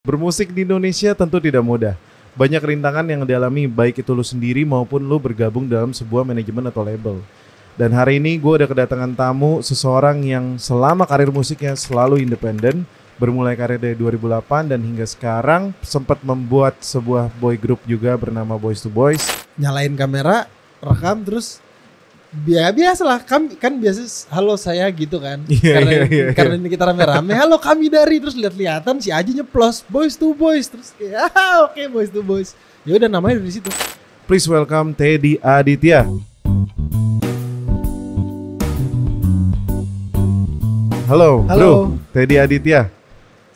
Bermusik di Indonesia tentu tidak mudah. Banyak rintangan yang dialami baik itu lu sendiri maupun lu bergabung dalam sebuah manajemen atau label. Dan hari ini gue ada kedatangan tamu seseorang yang selama karir musiknya selalu independen. Bermulai karir dari 2008 dan hingga sekarang sempat membuat sebuah boy group juga bernama Boys to Boys. Nyalain kamera, rekam terus biasalah kan biasa halo saya gitu kan. Karena ini kita rame-rame, halo kami dari, terus lihat-lihatan si Aji nyeplos Boys to Boys terus kayak oke, Boys to Boys. Ya udah namanya dari situ. Please welcome Teddy Aditya. Halo, bro. Teddy Aditya.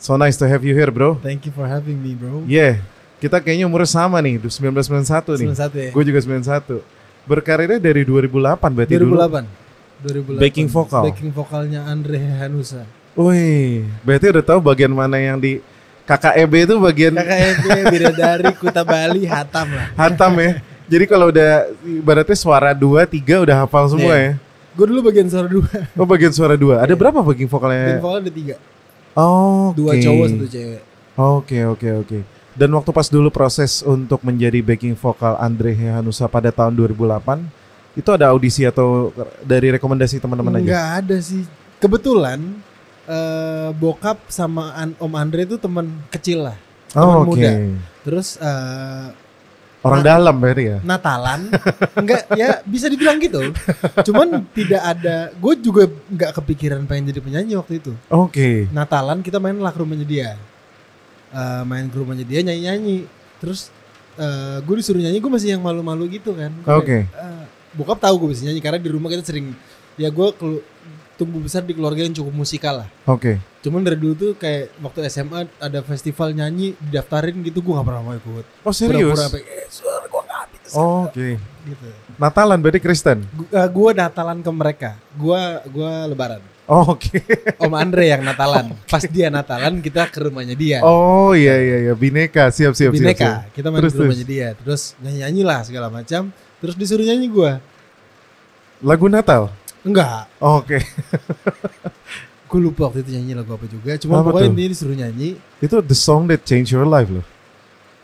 So nice to have you here, bro. Thank you for having me, bro. Yeah, kita kayaknya umurnya sama nih, 1991 nih. 91 ya. Gue juga 91. Berkarirnya dari 2008 berarti 2008. Backing vokal. Backing vokalnya Andre Hanusa. Wih, berarti udah tahu bagian mana yang di KKEB itu bagian KKEB, Bidadari, Kuta Bali, Hatam lah. Hatam ya. Jadi kalau udah ibaratnya suara 2, 3 udah hafal semua ya. Gue dulu bagian suara 2. Oh, bagian suara 2. Ada berapa backing vokalnya? Backing vokal ada 3. Oh, 2 cowok 1 cewek. Oke. Dan waktu pas dulu proses untuk menjadi backing vokal Andre Hanusa pada tahun 2008, itu ada audisi atau dari rekomendasi teman-teman aja? Enggak ada sih. Kebetulan bokap sama Om Andre itu teman kecil lah, teman muda. Terus orang dalam berarti ya? Natalan, enggak ya bisa dibilang gitu. Cuman tidak ada, gue juga enggak kepikiran pengen jadi penyanyi waktu itu. Oke. Natalan kita main lah ke rumahnya dia. Main ke rumahnya dia nyanyi-nyanyi. Terus gue disuruh nyanyi, gue masih yang malu-malu gitu kan. Oke. Bokap tahu gue bisa nyanyi karena di rumah kita sering, ya gue tumbuh besar di keluarga yang cukup musikal lah. Oke. Cuman dari dulu tuh kayak waktu SMA ada festival nyanyi didaftarin gitu, gue gak pernah mau ikut. Oh serius? Pura-pura suara gue gak bisa. Oke. Gitu. Natalan berarti Kristen? Gue Natalan ke mereka, gue Lebaran. Oke. Om Andre yang Natalan. Pas dia Natalan kita ke rumahnya dia. Oh iya Bineka, siap. Bineka, kita main ke rumahnya dia. Terus nyanyi lah segala macam. Terus disuruh nyanyi gue. Lagu Natal? Enggak. Oke. Gue lupa waktu itu nyanyi lagu apa juga. Cuma pokoknya intinya disuruh nyanyi. Itu the song that changed your life loh.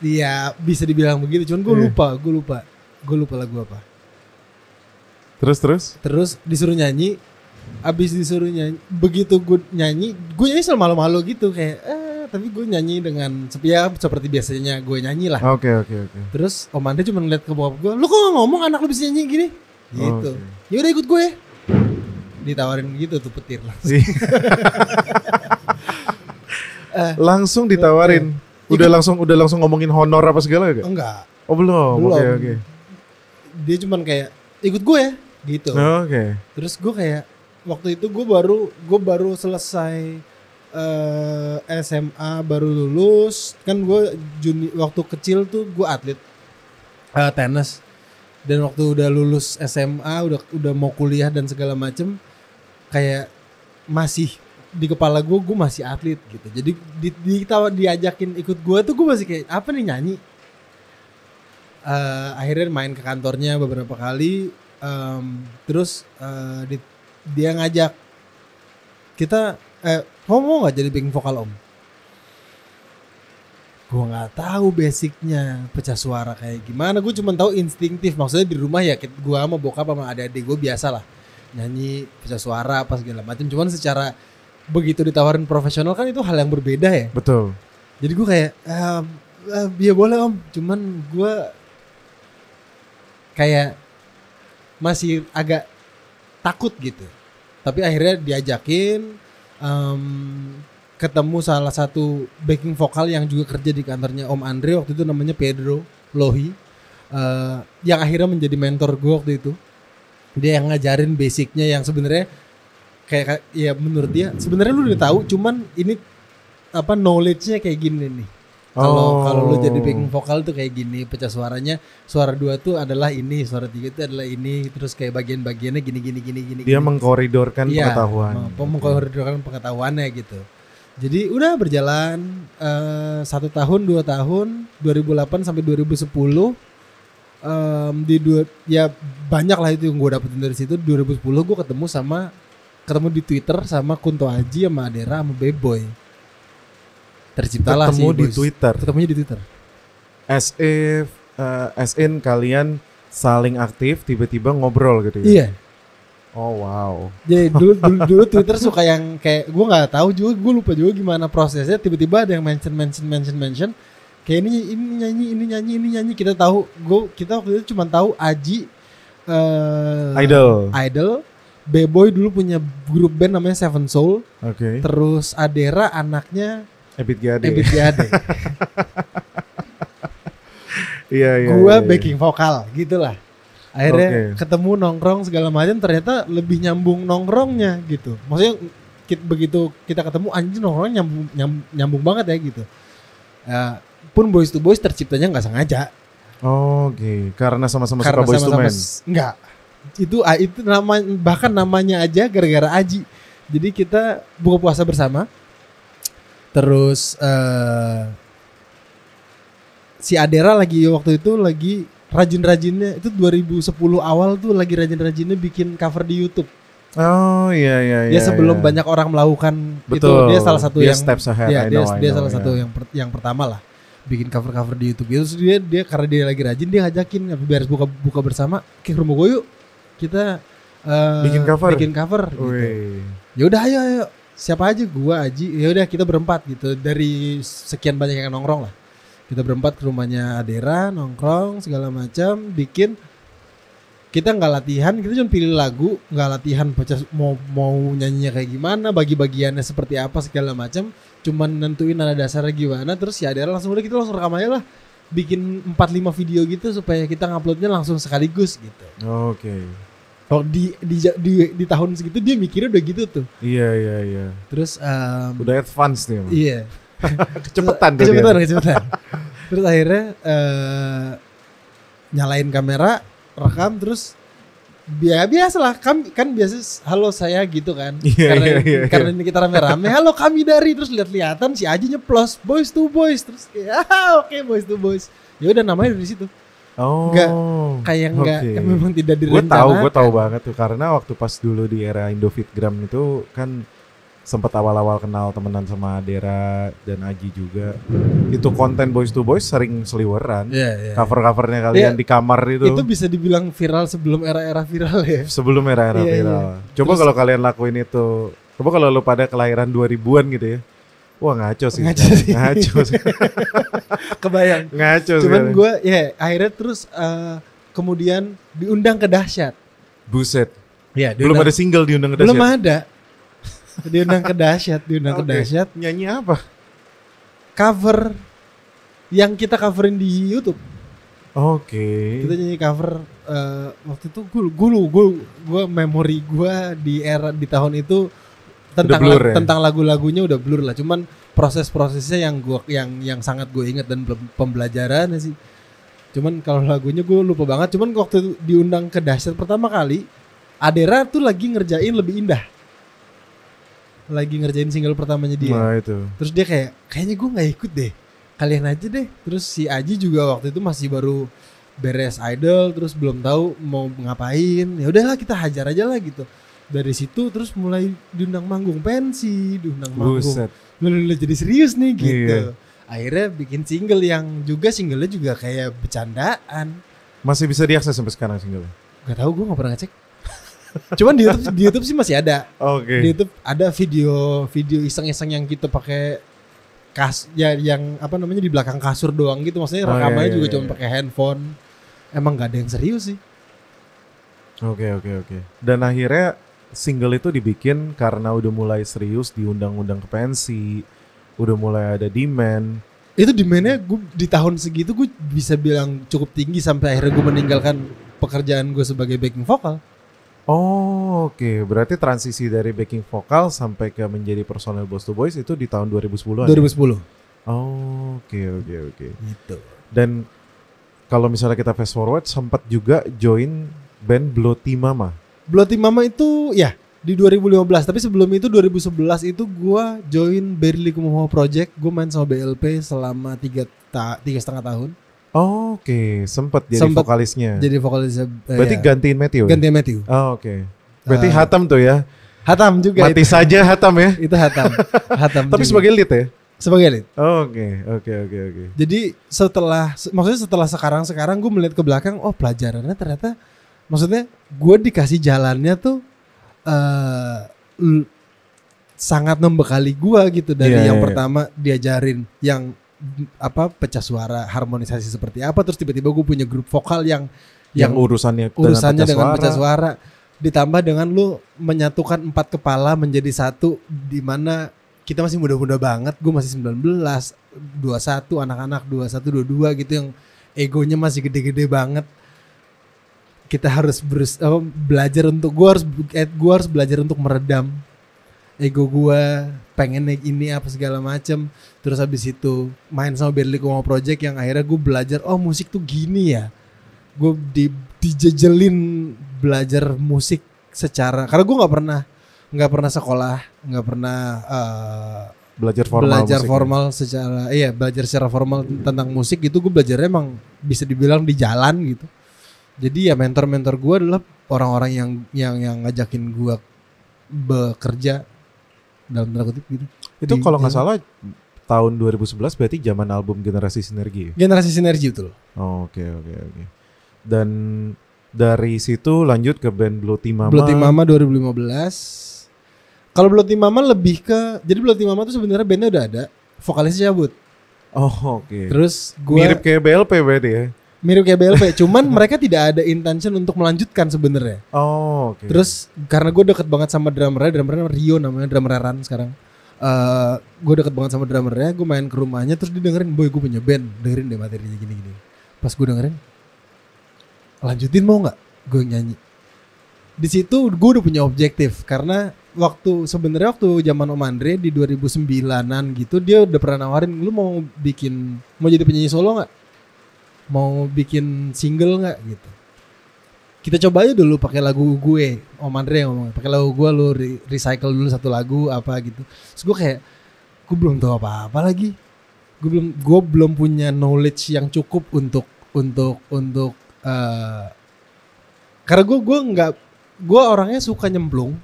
Iya bisa dibilang begitu. Cuman gue lupa lagu apa. Terus disuruh nyanyi. Abis disuruh nyanyi, begitu gue nyanyi selalu malu-malu gitu kayak tapi gue nyanyi dengan seperti biasanya gue nyanyi lah. Oke. Terus Om Andre cuma ngeliat ke bokap gue, lu kok gak ngomong anak lu bisa nyanyi gini? Gitu. Ya udah ikut gue. Ditawarin gitu tuh petir langsung. Langsung ditawarin. Udah langsung ngomongin honor apa segala gak? Enggak. Oh belum. Oke. Dia cuman kayak ikut gue ya gitu. Oke. Terus gue kayak waktu itu gue baru selesai SMA, baru lulus kan. Gue waktu kecil tuh gue atlet tenis, dan waktu udah lulus SMA udah mau kuliah dan segala macem, kayak masih di kepala gue masih atlet gitu. Jadi diajakin ikut gue tuh gue masih kayak apa nih, nyanyi. Akhirnya main ke kantornya beberapa kali, terus dia ngajak kita, mau nggak jadi backing vokal om? Gue nggak tahu basicnya pecah suara kayak gimana. Gue cuma tahu instingtif. Maksudnya di rumah ya gue sama bokap sama adik-adik gue biasa lah nyanyi pecah suara apa segala macam. Cuman secara begitu ditawarin profesional kan itu hal yang berbeda ya. Betul. Jadi gue kayak ya boleh om. Cuman gue kayak masih agak takut gitu. Tapi akhirnya diajakin, ketemu salah satu backing vokal yang juga kerja di kantornya Om Andre waktu itu, namanya Pedro Lohi, yang akhirnya menjadi mentor gue waktu itu. Dia yang ngajarin basicnya yang sebenarnya kayak ya menurut dia sebenarnya lu udah tahu, cuman ini apa knowledge-nya kayak gini nih. Kalau lu jadi backing vokal tuh kayak gini, pecah suaranya, suara 2 tuh adalah ini, suara 3 tuh adalah ini, terus kayak bagian-bagiannya gini. Dia mengkoridorkan pengetahuan. Mengkoridorkan pengetahuannya gitu. Jadi udah berjalan 1 tahun, 2 tahun, 2008 sampai 2010. Ya banyak lah itu yang gue dapetin dari situ. 2010 gue ketemu di Twitter sama Kunto Aji sama Adera sama Beboy. terciptalah Ketemu si di Boys. Twitter. Ketemunya di Twitter. As in kalian saling aktif tiba-tiba ngobrol gitu ya. Iya. Oh wow. Jadi dulu Twitter suka yang kayak gue nggak tahu juga, gue lupa juga gimana prosesnya, tiba-tiba ada yang mention kayak ini nyanyi kita waktu itu cuma tahu Aji Idol B-Boy dulu punya grup band namanya Seven Soul. Oke. Terus Adera anaknya Ebit Gade. Iya. Gua backing vokal gitulah. Akhirnya ketemu nongkrong segala macam, ternyata lebih nyambung nongkrongnya gitu. Maksudnya begitu kita ketemu anjing nongkrongnya nyambung banget ya gitu. Pun Boys to Boys terciptanya nggak sengaja. Oke. Karena sama-sama suka Boys to Men. Enggak. Itu namanya aja gara-gara Aji. Jadi kita buka puasa bersama. Terus si Adera waktu itu lagi rajin-rajinnya, itu 2010 awal tuh lagi rajin-rajinnya bikin cover di YouTube. Oh iya. Dia sebelum banyak orang melakukan. Betul. Itu dia salah satu yang steps ahead. Dia salah satu yang pertama lah bikin cover di YouTube. Itu dia karena dia lagi rajin, dia ngajakin biar buka bersama ke rumah gue yuk. Kita bikin cover gitu. Ya udah ayo. Siapa aja, gua Aji. Ya udah kita berempat gitu. Dari sekian banyak yang nongkrong lah. Kita berempat ke rumahnya Adera, nongkrong segala macam, bikin. Kita nggak latihan, kita cuma pilih lagu, nggak latihan mau nyanyinya kayak gimana, bagi-bagiannya seperti apa segala macam, cuman nentuin nada dasarnya gimana. Terus si Adera kita langsung rekam aja lah, bikin 4-5 video gitu supaya kita nguploadnya langsung sekaligus gitu. Oke. Kalau di tahun segitu dia mikirnya udah gitu tuh. Iya. Terus udah advance nih. Iya. Kecepatan. Terus akhirnya nyalain kamera, rekam, terus biasalah kan biasa halo saya gitu kan. Karena ini kita rame-rame, halo kami dari, terus lihat-lihatan si Aji nyeplos Boys to Boys, terus kayak oke, Boys to Boys. Ya udah namanya dari situ. Enggak memang tidak direncanakan. Gue tahu banget tuh, karena waktu pas dulu di era Indofitgram itu kan sempat awal-awal kenal temenan sama Adera dan Aji juga. Itu konten Boys to Boys sering seliweran. Cover-covernya kalian di kamar itu. Itu bisa dibilang viral sebelum era-era viral ya. Sebelum era-era viral. Coba kalau kalian lakuin itu. Coba kalau lu pada kelahiran 2000-an gitu ya. Wah ngaco sih. Kebayang. Ngaco sih. Cuman gue akhirnya terus kemudian diundang ke Dahsyat. Buset. Ya, belum ada single diundang ke Dahsyat. Belum ada. Diundang ke Dahsyat. Nyanyi apa? Cover yang kita coverin di YouTube. Oke. Kita nyanyi cover waktu itu gue memori gue di tahun itu tentang lagu-lagunya udah blur lah. Cuman proses-prosesnya yang sangat gue ingat dan pembelajaran sih. Cuman kalau lagunya gue lupa banget. Cuman waktu diundang ke Dahsyat pertama kali, Adera tuh lagi ngerjain Lebih Indah. Lagi ngerjain single pertamanya dia. Nah, itu. Terus dia kayaknya gue nggak ikut deh. Kalian aja deh. Terus si Aji juga waktu itu masih baru beres Idol, terus belum tahu mau ngapain. Ya udahlah kita hajar aja lah gitu. Dari situ terus mulai diundang manggung pensi, diundang manggung. Lu jadi serius nih gitu. Iya. Akhirnya bikin singlenya juga kayak bercandaan. Masih bisa diakses sampai sekarang singlenya? Gak tahu, gue nggak pernah ngecek. Cuman di YouTube sih masih ada. Oke. Di YouTube ada video iseng-iseng yang kita pakai yang apa namanya di belakang kasur doang gitu. Maksudnya rekamannya juga cuma pakai handphone. Emang gak ada yang serius sih. Oke. Dan akhirnya single itu dibikin karena udah mulai serius, diundang-undang ke pensi, udah mulai ada demand. Itu demandnya gue di tahun segitu gue bisa bilang cukup tinggi sampai akhirnya gue meninggalkan pekerjaan gue sebagai backing vokal. Oh, oke. Berarti transisi dari backing vokal sampai ke menjadi personel Boys to Boys itu di tahun 2010-an? 2010. Oh, oke. Gitu. Dan kalau misalnya kita fast forward, sempat juga join band Bloody Mama. Bloody Mama itu ya di 2015. Tapi sebelum itu 2011 itu gue join Barely Kumoho Project. Gue main sama BLP selama 3,5 tahun. Oh, oke. Sempat jadi vokalisnya. Jadi vokalisnya. Berarti gantiin Matthew. Gantiin Matthew. Oh, oke. Berarti Hatam tuh ya. Hatam juga. Mati itu saja Hatam ya. Itu Hatam. Tapi juga sebagai lead ya. sebagai lead. Oke. Jadi maksudnya setelah sekarang gue melihat ke belakang, oh pelajarannya ternyata, maksudnya gue dikasih jalannya tuh sangat membekali gue gitu dari yang pertama diajarin yang pecah suara, harmonisasi seperti apa, terus tiba-tiba gue punya grup vokal yang urusannya dengan pecah suara, ditambah dengan lu menyatukan 4 kepala menjadi satu, di mana kita masih muda-muda banget, gue masih 19, 21, anak-anak 21, 22 gitu yang egonya masih gede-gede banget. Kita harus belajar untuk gue harus belajar untuk meredam ego gue, pengen naik ini apa segala macem. Terus habis itu main sama Berli Kumo Project yang akhirnya gue belajar, oh musik tuh gini ya. Gue dijejelin belajar musik secara, karena gue nggak pernah sekolah, nggak pernah belajar formal secara belajar secara formal tentang musik gitu. Gue belajarnya emang bisa dibilang di jalan gitu. Jadi ya mentor gue adalah orang-orang yang ngajakin gue bekerja dalam tanda kutip gitu. Itu kalau nggak salah tahun 2011 berarti zaman album Generasi Sinergi. Generasi Sinergi betul. Oke. Dan dari situ lanjut ke band Bloody Mama. Bloody Mama 2015. Kalau Bloody Mama lebih ke, jadi Bloody Mama tuh sebenarnya bandnya udah ada, vokalisnya cabut. Oh oke. Terus gua mirip kayak BLP berarti ya. Mirip kayak BLP, cuman mereka tidak ada intention untuk melanjutkan sebenarnya. Oh oke. Terus karena gue deket banget sama drummernya Rio namanya, drummer Ran sekarang. Gue deket banget sama drummernya, gue main ke rumahnya terus dia dengerin, boy gue punya band, dengerin deh materinya gini-gini. Pas gue dengerin, lanjutin mau nggak gue nyanyi. Di situ gue udah punya objektif karena waktu zaman Om Andre di 2009-an gitu, dia udah pernah nawarin, lu mau jadi penyanyi solo nggak? Mau bikin single nggak gitu? Kita coba aja dulu pakai lagu gue. Om Andre ngomong pakai lagu gue, lu recycle dulu satu lagu apa gitu. Terus gue kayak, gue belum tahu apa-apa lagi. Gue belum punya knowledge yang cukup untuk karena gue orangnya suka nyemplung.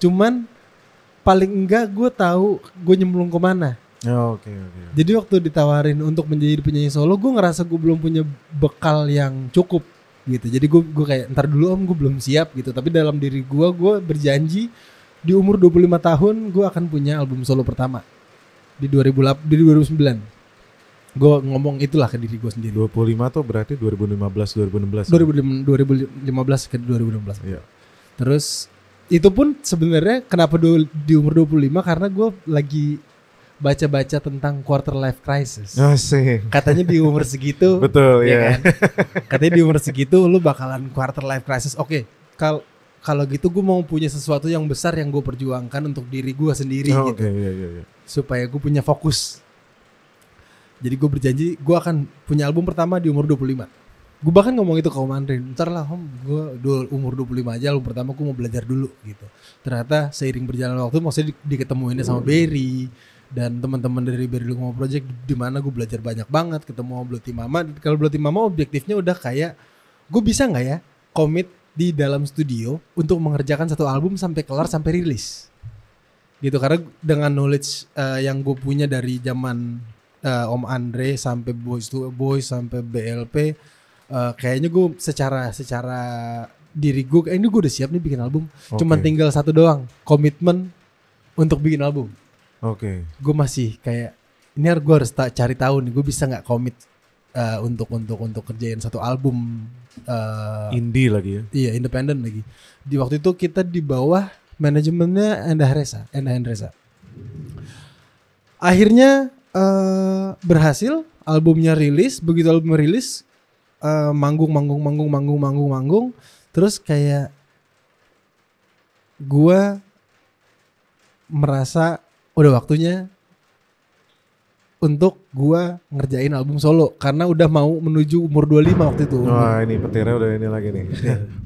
Cuman paling enggak gue tahu gue nyemplung kemana. Oke. Jadi waktu ditawarin untuk menjadi penyanyi solo, gue ngerasa gue belum punya bekal yang cukup gitu. Jadi gue kayak ntar dulu om, gue belum siap gitu. Tapi dalam diri gue berjanji di umur 25 tahun gue akan punya album solo pertama di 2009. Gue ngomong itulah ke diri gue sendiri. 25 tuh berarti 2015 ke 2016. Iya. Terus itu pun sebenarnya kenapa di umur 25, karena gue lagi baca-baca tentang quarter life crisis. Asik. Katanya di umur segitu betul ya. Kan? Katanya di umur segitu lu bakalan quarter life crisis. Oke, kalau gitu gue mau punya sesuatu yang besar yang gue perjuangkan untuk diri gue sendiri gitu. Iya. Supaya gue punya fokus. Jadi gue berjanji gue akan punya album pertama di umur 25. Gue bahkan ngomong itu ke Om Andre, ntar lah om, gue umur 25 aja album pertama gue mau belajar dulu gitu. Ternyata seiring berjalan waktu, maksudnya diketemuinnya sama Berry dan teman-teman dari Berry Kumo Project, di mana gue belajar banyak banget, ketemu Bloody Mama. Kalau Bloody Mama objektifnya udah kayak, gue bisa nggak ya komit di dalam studio untuk mengerjakan satu album sampai kelar, sampai rilis gitu. Karena dengan knowledge yang gue punya dari zaman Om Andre sampai Boys to Boys sampai BLP, kayaknya gue secara diri gue, ini gue udah siap nih bikin album. Cuman tinggal satu doang, komitmen untuk bikin album. Gue masih kayak, ini gue harus cari tahu nih, gue bisa nggak komit untuk kerjain satu album indie lagi ya. Iya, independen lagi. Di waktu itu kita di bawah manajemennya Endah Hendresa. Akhirnya berhasil, albumnya rilis. Begitu album rilis, manggung. Terus kayak gue merasa udah waktunya untuk gue ngerjain album solo, karena udah mau menuju umur 25 waktu itu. Wah, ini petirnya udah ini lagi nih.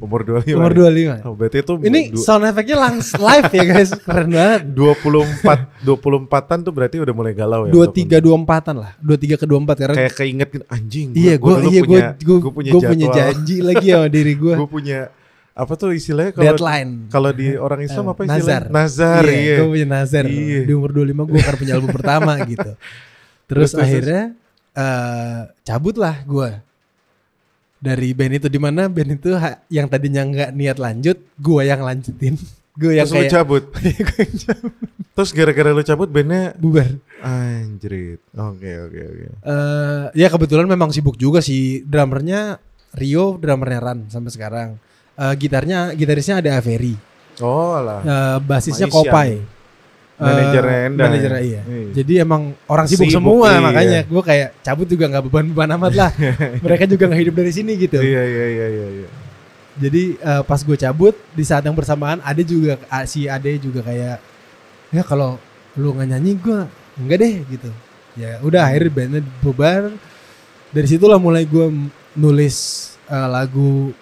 Umur 25. Umur 25. Oh, berarti itu ini sound effect-nya langsung live ya guys. Keren banget. 24-an tuh berarti udah mulai galau ya. 23-24an lah. 23 ke 24 karena kayak keinget anjing. Iya, gue punya janji lagi sama diri gue. Gue punya apa tuh istilahnya kalau Deadline. kalau di orang Islam apa Nazar. istilahnya? Nazar. Iya. Gue punya nazar. Iya. Di umur 25 gue akan punya album pertama gitu. Terus akhirnya cabut lah gue dari band itu, dimana band itu yang tadinya nggak niat lanjut, gue yang lanjutin. Gue yang Terus lu kayak cabut. Terus gara-gara lu cabut bandnya bubar. anjrit. Oke. Ya kebetulan memang sibuk juga sih. Drummernya Rio, drummernya Ran sampai sekarang. Gitarisnya ada Avery. Oh lah. Bassisnya Maisyan. Kopai. Manajernya Endang. Manajernya iya. Iya. Jadi emang orang sibuk Sibuk, semua, iya. makanya gue kayak cabut juga nggak beban-beban amat lah. Mereka juga nggak hidup dari sini gitu. Iya. Jadi pas gue cabut di saat yang bersamaan si Ade juga kayak, ya kalau lu nggak nyanyi gue enggak deh gitu. Ya udah akhirnya bandnya bubar. Dari situlah mulai gue nulis lagu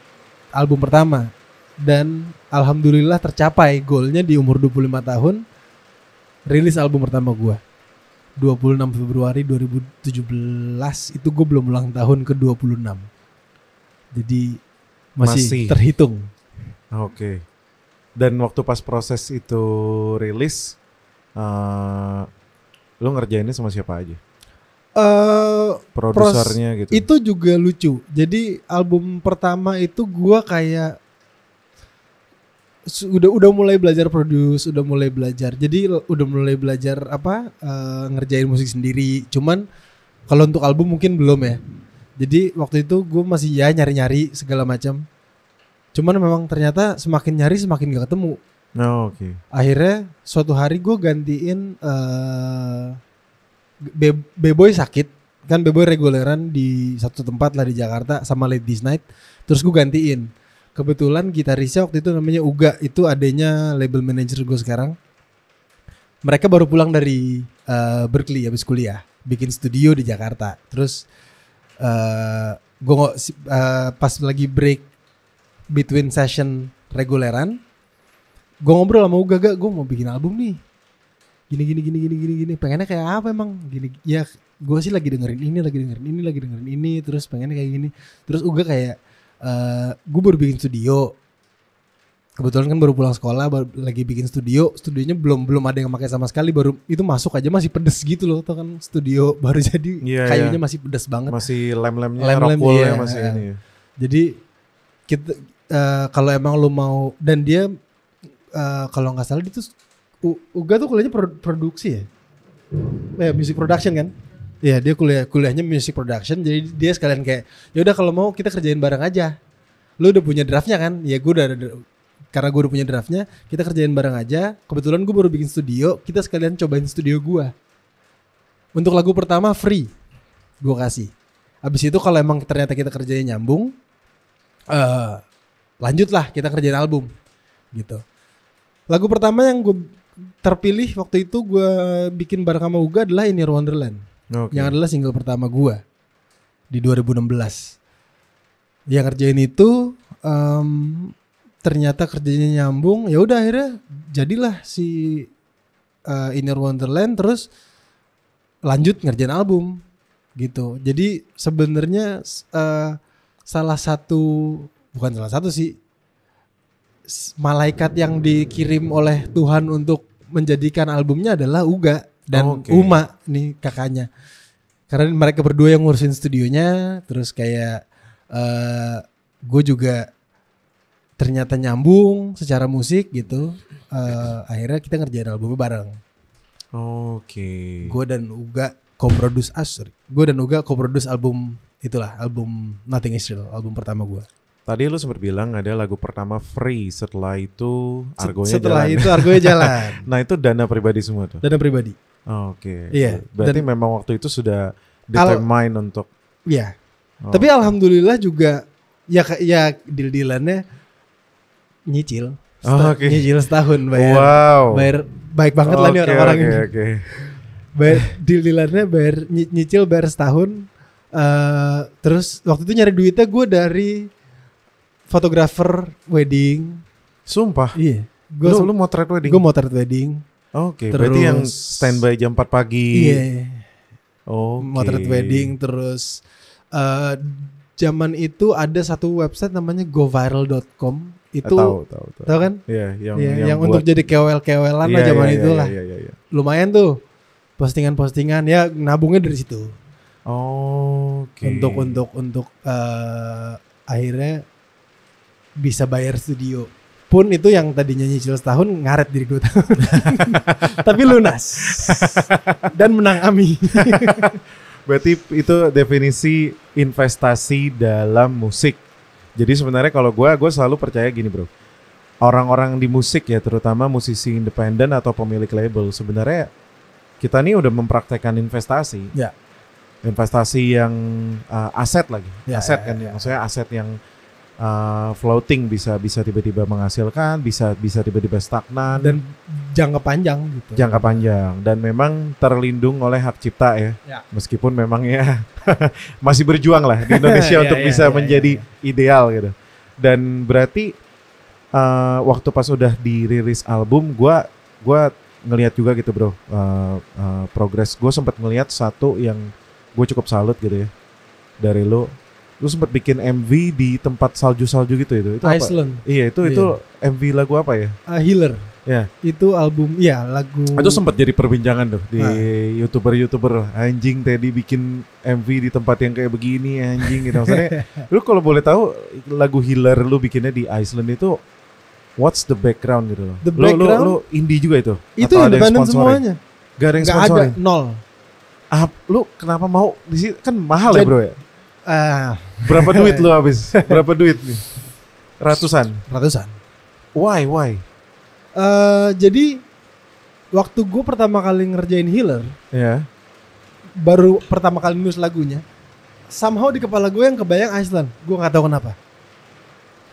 album pertama, dan alhamdulillah tercapai goalnya di umur 25 tahun rilis album pertama gue 26 Februari 2017. Itu gue belum ulang tahun ke 26, jadi masih terhitung. Oke. Dan waktu pas proses itu rilis, lu ngerjainnya sama siapa aja? Produsernya gitu. Itu juga lucu. Jadi album pertama itu gua kayak udah mulai belajar produce, udah mulai belajar. Jadi udah mulai belajar ngerjain musik sendiri. Cuman kalau untuk album mungkin belum ya. Jadi waktu itu gue masih nyari-nyari segala macam. Cuman memang ternyata semakin nyari semakin gak ketemu. Oh, oke. Akhirnya suatu hari gue gantiin B-Boy sakit. Kan B-Boy reguleran di satu tempat lah di Jakarta sama Late This Night. Terus gue gantiin. Kebetulan gitarisnya waktu itu namanya Uga. Itu adanya label manager gue sekarang. Mereka baru pulang dari Berkeley habis kuliah. Bikin studio di Jakarta. Terus gue pas lagi break between session reguleran, gue ngobrol sama Uga, gue mau bikin album nih, gini, pengennya kayak apa emang, gini, ya gue sih lagi dengerin ini, terus pengennya kayak gini, terus Uga kayak, gue baru bikin studio, kebetulan kan baru pulang sekolah, lagi bikin studionya belum ada yang pakai sama sekali, baru itu masuk aja masih pedes gitu loh, tuh kan studio baru jadi, kayunya masih pedes banget, masih lem-lemnya, rockwoolnya masih ini. Jadi kita kalau emang lu mau, dan dia kalau nggak salah itu Uga tuh kuliahnya produksi ya, music production kan? Iya, dia kuliahnya music production, jadi dia sekalian kayak, ya udah kalau mau kita kerjain bareng aja. Lu udah punya draftnya kan? Ya gue karena gue udah punya draftnya, kita kerjain bareng aja. Kebetulan gue baru bikin studio, kita sekalian cobain studio gue. Untuk lagu pertama free, gue kasih. Abis itu kalau emang ternyata kita kerjain nyambung, lanjutlah kita kerjain album, gitu. Lagu pertama yang gue terpilih waktu itu gue bikin bareng sama Uga adalah In Your Wonderland, yang adalah single pertama gue di 2016. Yang kerjain itu ternyata kerjanya nyambung, ya udah akhirnya jadilah si In Your Wonderland, terus lanjut ngerjain album gitu. Jadi sebenarnya bukan salah satu sih, malaikat yang dikirim oleh Tuhan untuk menjadikan albumnya adalah Uga dan Uma nih kakaknya, karena mereka berdua yang ngurusin studionya. Terus kayak gue juga ternyata nyambung secara musik gitu. Akhirnya kita ngerjain albumnya bareng. Gue dan Uga co-produce album itulah, album Nothing Is Real, album pertama gue. Tadi lu sempat bilang ada lagu pertama free, setelah itu argonya jalan. Nah itu dana pribadi semua tuh? Dana pribadi. Iya. Berarti memang waktu itu sudah determine untuk. Iya. Tapi alhamdulillah juga ya deal-dealannya nyicil. Nyicil setahun bayar. Wow. Bayar baik banget lah nih orang-orang ini. Bayar deal-dealannya, nyicil bayar setahun. Terus waktu itu nyari duitnya gue dari fotografer wedding. Sumpah? Iya. Lu motret wedding? Gue motret wedding. Berarti yang standby jam 4 pagi. Iya. Motret wedding. Terus zaman itu ada satu website namanya goviral.com. itu tahu. tahu kan? Iya, yang untuk jadi kewel-kewelan lah zaman itulah. Iya. Lumayan tuh postingan-postingan ya, nabungnya dari situ. Oke. Untuk akhirnya bisa bayar studio. Pun itu yang tadinya nyicil setahun ngaret jadi 2 tahun. Tapi lunas. Dan menang AMI. Berarti itu definisi investasi dalam musik. Jadi sebenarnya kalau gue selalu percaya gini bro. Orang-orang di musik ya, terutama musisi independen atau pemilik label, sebenarnya kita nih udah mempraktekkan investasi. Ya. Investasi yang aset lagi. Ya, aset ya, kan, ya. maksudnya aset yang floating, bisa tiba-tiba menghasilkan, bisa tiba-tiba stagnan Dan jangka panjang gitu. jangka panjang, dan memang terlindung oleh hak cipta ya. Meskipun memang ya masih berjuang lah di Indonesia untuk bisa menjadi ideal gitu. Dan berarti waktu pas udah dirilis album, gue ngelihat juga gitu bro, progres. Gue sempat ngelihat satu yang gue cukup salut gitu ya dari lu sempat bikin MV di tempat salju gitu itu Iceland. apa? Iya itu MV lagu apa ya? Healer. Ya. Itu album, ya lagu. Itu sempat jadi perbincangan tuh di YouTuber anjing Teddy bikin MV di tempat yang kayak begini anjing gitu. Maksudnya lu kalau boleh tahu lagu Healer lu bikinnya di Iceland itu what's the background gitu loh. Lu indie juga itu? Itu independen semuanya. Gak ada yang Gak sponsorin? ada, nol. Lu kenapa mau di sini, kan mahal ya bro ya? Berapa duit lu habis? Berapa duit nih? Ratusan. Why? Jadi waktu gue pertama kali ngerjain Healer, ya, baru pertama kali nulis lagunya, somehow di kepala gue yang kebayang Iceland. Gue nggak tahu kenapa.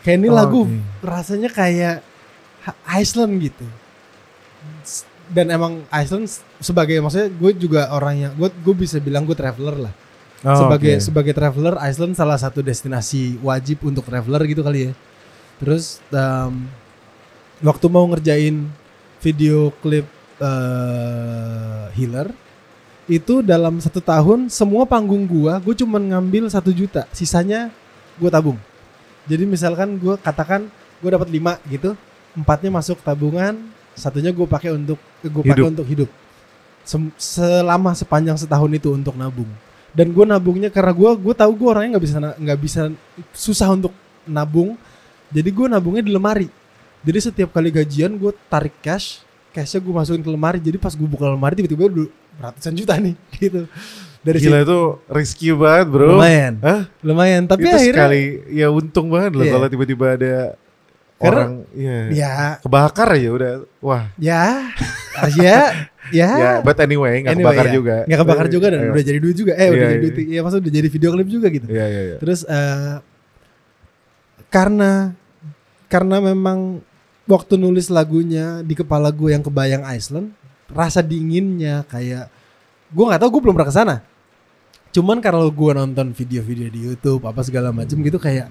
Kayak ini lagu rasanya kayak Iceland gitu. Dan emang Iceland sebagai, maksudnya gue juga orang yang gue bisa bilang gue traveler lah. Sebagai traveler, Iceland salah satu destinasi wajib untuk traveler gitu kali ya. Terus waktu mau ngerjain video klip Healer, itu dalam 1 tahun semua panggung gue cuman ngambil 1 juta, sisanya gue tabung. Jadi misalkan gue katakan gue dapat 5 gitu, 4-nya masuk tabungan, 1-nya gue pakai untuk hidup. Selama sepanjang setahun itu untuk nabung. Dan gue nabungnya karena gue tahu gue orangnya nggak bisa susah untuk nabung. Jadi gue nabungnya di lemari. Jadi setiap kali gajian gue tarik cashnya gue masukin ke lemari. Jadi pas gue buka lemari tiba-tiba udah ratusan juta nih gitu. Dari gila itu risky banget bro. Lumayan. Tapi itu akhirnya sekali ya untung banget loh kalau tiba-tiba ada orang kebakar aja udah wah. Ya. But anyway nggak kebakar juga. Nggak kebakar juga dan udah jadi duit juga. Udah jadi duit. Ya maksudnya udah jadi video klip juga gitu. Iya. Terus karena memang waktu nulis lagunya di kepala gue yang kebayang Iceland, rasa dinginnya kayak gue nggak tahu, gue belum pernah kesana. Cuman kalau gue nonton video-video di YouTube apa segala macam gitu kayak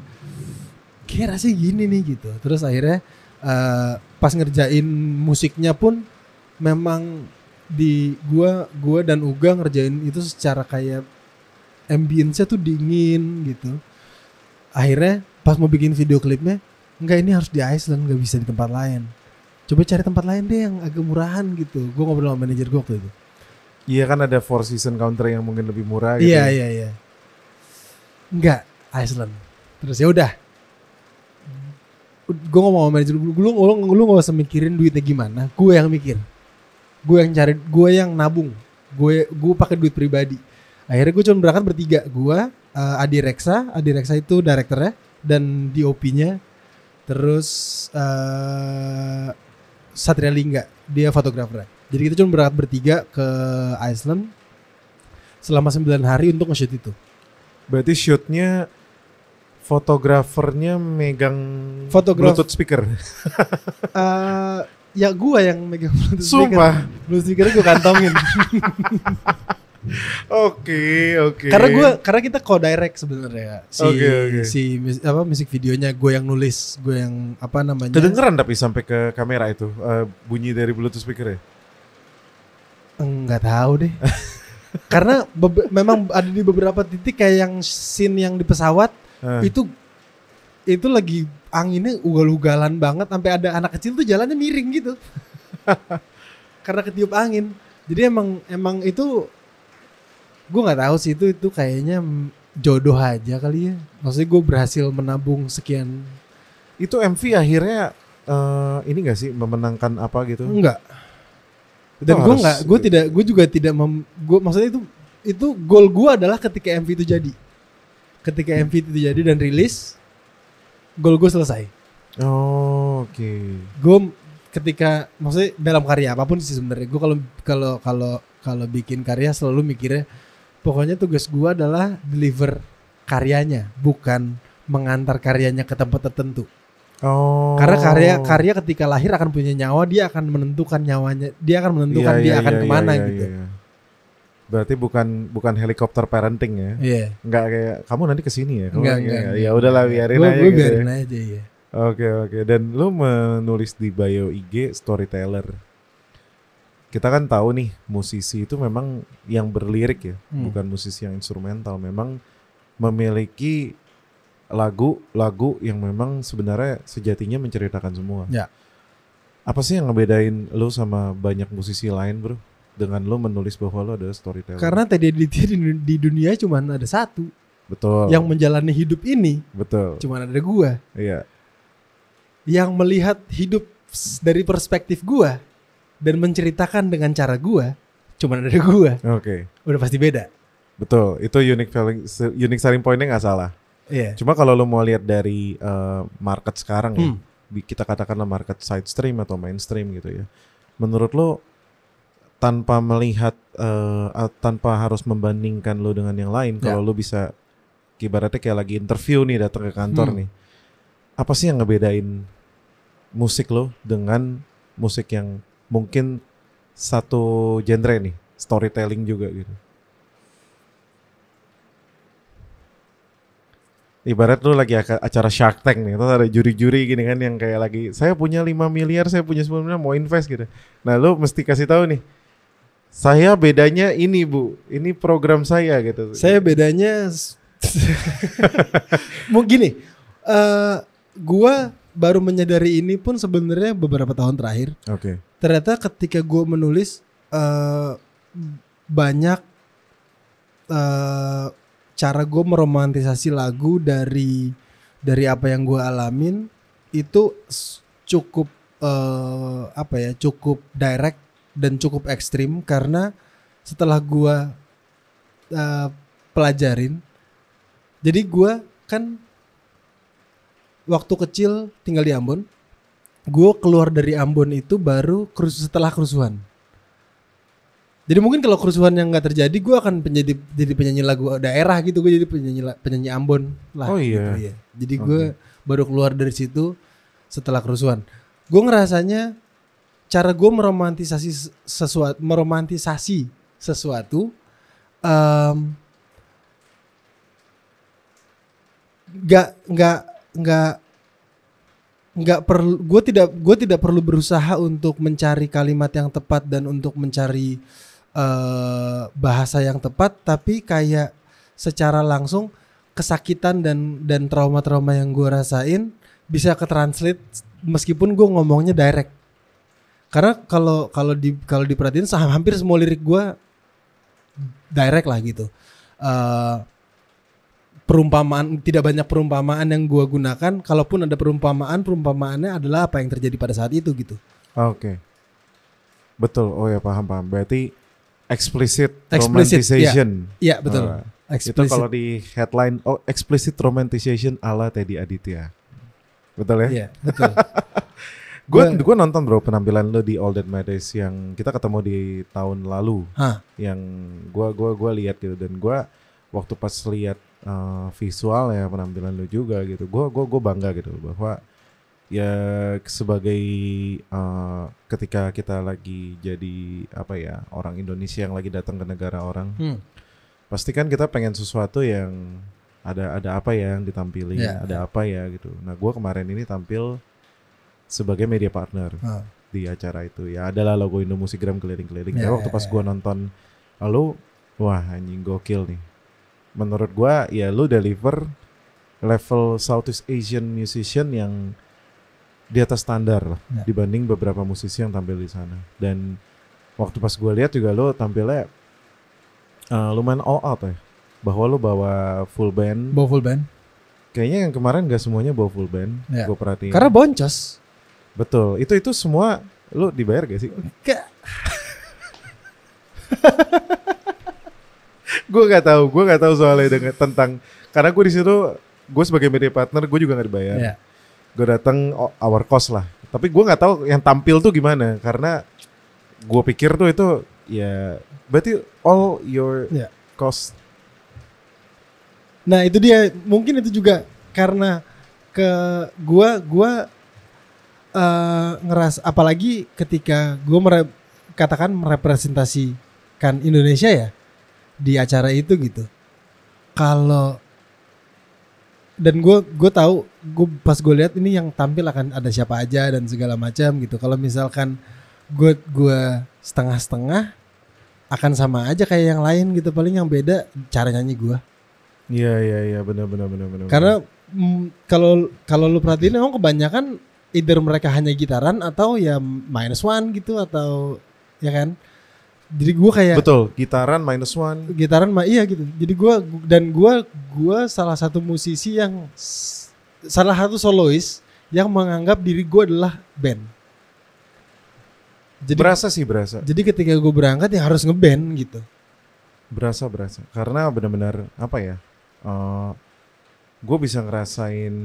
rasanya gini nih gitu. Terus akhirnya pas ngerjain musiknya pun memang di gue dan Uga ngerjain itu secara kayak ambience-nya tuh dingin gitu. Akhirnya pas mau bikin video klipnya, enggak, ini harus di Iceland, nggak bisa di tempat lain. Coba cari tempat lain deh yang agak murahan gitu. Gue ngobrol sama manajer gue waktu itu. Iya kan ada Four Seasons Country yang mungkin lebih murah gitu. Iya. Enggak, Iceland. Terus ya udah. Gue ngomong sama manajer gue, lu nggak usah mikirin duitnya gimana. Gue yang mikir. Gue yang cari, gue yang nabung. Gue pakai duit pribadi. Akhirnya gue cuma berangkat bertiga. Gue, Adi Reksa itu direkturnya dan DOP-nya. Terus Satria Lingga, dia fotografernya. Jadi kita cuma berangkat bertiga ke Iceland selama 9 hari untuk nge-shoot itu. Berarti shootnya fotografernya megang Bluetooth speaker. Ya gue yang megang Bluetooth speaker. Sumpah. Bluetooth speaker gue kantongin. Oke. Karena kita co-direct sebenarnya. Musik videonya gue yang nulis, gue yang apa namanya. Kedengeran tapi sampai ke kamera itu bunyi dari Bluetooth speaker ya? Enggak tahu deh. Karena memang ada di beberapa titik kayak yang scene yang di pesawat itu lagi anginnya ugal-ugalan banget sampai ada anak kecil tuh jalannya miring gitu. Karena ketiup angin. Jadi emang itu gue nggak tahu sih, itu kayaknya jodoh aja kali ya. Maksudnya gue berhasil menabung sekian. Itu MV akhirnya ini gak sih memenangkan apa gitu? Enggak. Dan gue juga tidak maksudnya itu goal gue adalah ketika MV itu jadi. Ketika MV itu jadi dan rilis, goal gue selesai. Oh, oke. Gue ketika maksudnya dalam karya apapun sih sebenarnya, gue kalau bikin karya selalu mikirnya pokoknya tugas gue adalah deliver karyanya, bukan mengantar karyanya ke tempat tertentu. Oh. Karena karya ketika lahir akan punya nyawa, dia akan menentukan nyawanya, dia akan menentukan dia akan kemana gitu. Iya. Berarti bukan helikopter parenting ya? Iya. Enggak kayak kamu nanti kesini ya? Enggak. Ya udahlah biarin aja. Gue biarin aja ya. Oke. Dan lu menulis di bio IG storyteller. Kita kan tahu nih musisi itu memang yang berlirik ya, bukan musisi yang instrumental. Memang memiliki lagu yang memang sebenarnya sejatinya menceritakan semua. Ya. Apa sih yang ngebedain lu sama banyak musisi lain, bro? Dengan lu menulis bahwa lu adalah storyteller. Karena tadi di dunia cuma ada satu. Betul. Yang menjalani hidup ini. Betul. Cuma ada gua. Iya. Yang melihat hidup dari perspektif gua dan menceritakan dengan cara gua, cuma ada gua. Oke. Udah pasti beda. Betul. Itu unique selling point-nya nggak salah. Iya. Cuma kalau lu mau lihat dari market sekarang ya, kita katakanlah market side stream atau mainstream gitu ya. Menurut lu tanpa melihat tanpa harus membandingkan lu dengan yang lain, kalau lu bisa ibaratnya kayak lagi interview nih, datang ke kantor nih. Apa sih yang ngebedain musik lo dengan musik yang mungkin satu genre nih, storytelling juga gitu? Ibarat lu lagi acara Shark Tank nih, terus ada juri-juri gini kan yang kayak lagi, saya punya 5 miliar, saya punya 10 miliar, mau invest gitu. Nah lu mesti kasih tahu nih, saya bedanya ini bu, ini program saya gitu. Saya bedanya mau gini, gua baru menyadari ini pun sebenarnya beberapa tahun terakhir. Oke. Ternyata ketika gua menulis banyak cara gue meromantisasi lagu dari apa yang gue alamin itu cukup cukup direct dan cukup ekstrim, karena setelah gue pelajarin, jadi gue kan waktu kecil tinggal di Ambon, gue keluar dari Ambon itu baru setelah kerusuhan. Jadi mungkin kalau kerusuhan yang nggak terjadi, gue akan jadi penyanyi lagu daerah gitu, gue jadi penyanyi Ambon lah. Oh iya. Gitu, ya. Jadi gue baru keluar dari situ setelah kerusuhan. Gue ngerasanya cara gue meromantisasi sesuatu nggak perlu, gue tidak perlu berusaha untuk mencari kalimat yang tepat dan untuk mencari bahasa yang tepat, tapi kayak secara langsung kesakitan dan trauma-trauma yang gue rasain bisa ketranslate meskipun gue ngomongnya direct. Karena kalau diperhatiin hampir semua lirik gue direct lah gitu. Perumpamaan, tidak banyak perumpamaan yang gue gunakan. Kalaupun ada perumpamaannya adalah apa yang terjadi pada saat itu gitu. Oke. Betul. Oh ya, paham. Berarti explicit romanticization. Iya, betul. Itu kalau di headline, explicit romanticization ala Teddy Aditya. Betul ya? Iya, betul. Gue nonton bro penampilan lo di All That Matters yang kita ketemu di tahun lalu. Yang gue lihat gitu, dan gue waktu pas lihat visual ya penampilan lo juga gitu, gue bangga gitu bahwa ya sebagai ketika kita lagi jadi apa ya, orang Indonesia yang lagi datang ke negara orang, pasti kan kita pengen sesuatu yang ada apa ya yang ditampilin, ada apa ya gitu. Nah gue kemarin ini tampil sebagai media partner di acara itu, ya adalah logo Indo Musigram keliling-keliling. Waktu pas gue nonton lalu, wah anjing gokil nih. Menurut gue ya lu deliver level Southeast Asian musician yang di atas standar lah Ya. dibanding beberapa musisi yang tampil di sana. Dan waktu pas gue lihat juga lo tampilnya lumayan all out ya, bahwa lo bawa full band. Bawa full band. Kayaknya yang kemarin gak semuanya bawa full band, Ya. gue perhatiin. Karena boncos. Betul, itu semua lo dibayar gak sih? Kayak Gue nggak tahu soalnya tentang, karena gue di situ gue sebagai media partner gue juga nggak dibayar. ya. Gue datang our cost lah, tapi gue nggak tahu yang tampil tuh gimana, karena gue pikir tuh itu ya berarti all your Ya. cost. Nah, itu dia, mungkin itu juga karena ke gua ngeras, apalagi ketika gua katakan merepresentasikan Indonesia ya di acara itu gitu. Kalau dan gue tahu, pas gue lihat ini yang tampil akan ada siapa aja dan segala macam gitu. Kalau misalkan gue setengah-setengah, akan sama aja kayak yang lain gitu. Paling yang beda cara nyanyi gue. Iya benar. Karena kalau lu perhatiin emang kebanyakan either mereka hanya gitaran atau ya -1 gitu, atau ya kan. Jadi gue kayak betul, gitaran -1. gitaran iya gitu. Jadi gue salah satu musisi yang salah satu solois yang menganggap diri gue adalah band. Jadi Berasa. Jadi ketika gue berangkat ya harus ngeband gitu. Berasa. Karena benar-benar apa ya? Gue bisa ngerasain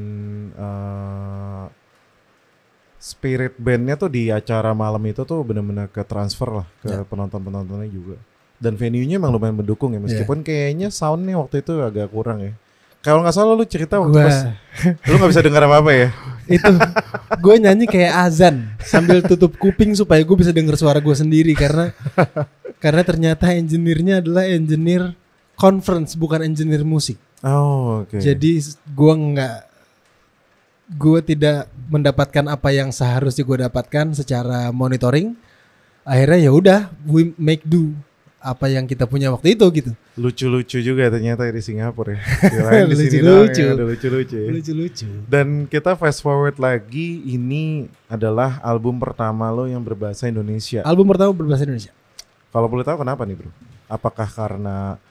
spirit bandnya tuh di acara malam itu tuh benar-benar ke transfer lah ke Ya. penontonnya juga. Dan venue-nya emang lumayan mendukung ya, meskipun kayaknya soundnya waktu itu agak kurang ya. Kalau nggak salah lu cerita waktu pas lu nggak bisa dengar apa-apa ya. Itu gue nyanyi kayak azan sambil tutup kuping supaya gue bisa denger suara gue sendiri, karena ternyata engineer-nya adalah engineer conference, bukan engineer musik. Oh, oke. Jadi gue tidak mendapatkan apa yang seharusnya gue dapatkan secara monitoring. Akhirnya ya udah, we make do apa yang kita punya waktu itu gitu. Lucu-lucu juga ternyata di Singapura ya. Kirain di sini doang ya, ada lucu-lucu ya. Lucu-lucu. Dan kita fast forward lagi, ini adalah album pertama lo yang berbahasa Indonesia. Album pertama berbahasa Indonesia. Kalau boleh tahu kenapa nih bro? Apakah karena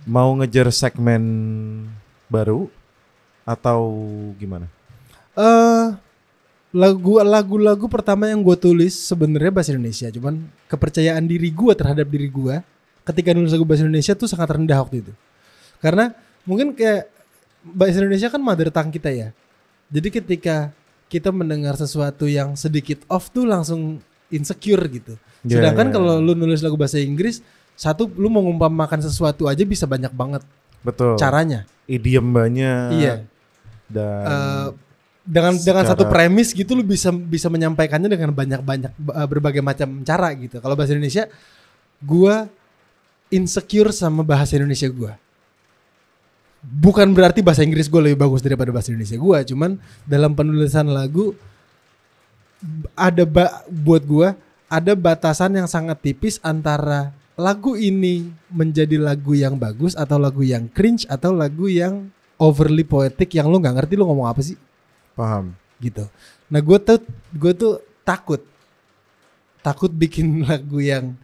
mau ngejar segmen baru atau gimana? Lagu-lagu pertama yang gue tulis sebenarnya bahasa Indonesia, cuman kepercayaan diri gue terhadap diri gue ketika nulis lagu bahasa Indonesia tuh sangat rendah waktu itu. Karena mungkin kayak bahasa Indonesia kan mother tongue kita ya. Jadi ketika kita mendengar sesuatu yang sedikit off tuh langsung insecure gitu. Sedangkan kalau lu nulis lagu bahasa Inggris, satu lu mau ngumpamakan sesuatu aja bisa banyak banget Betul. caranya. Idiom banyak. Iya. Dan dengan satu premis gitu lu bisa menyampaikannya dengan banyak berbagai macam cara gitu. Kalau bahasa Indonesia, gua insecure sama bahasa Indonesia gua. Bukan berarti bahasa Inggris gua lebih bagus daripada bahasa Indonesia gua, cuman dalam penulisan lagu buat gua ada batasan yang sangat tipis antara lagu ini menjadi lagu yang bagus atau lagu yang cringe atau lagu yang overly poetic yang lu nggak ngerti lu ngomong apa sih. Paham. Gitu. Nah gue tuh takut bikin lagu yang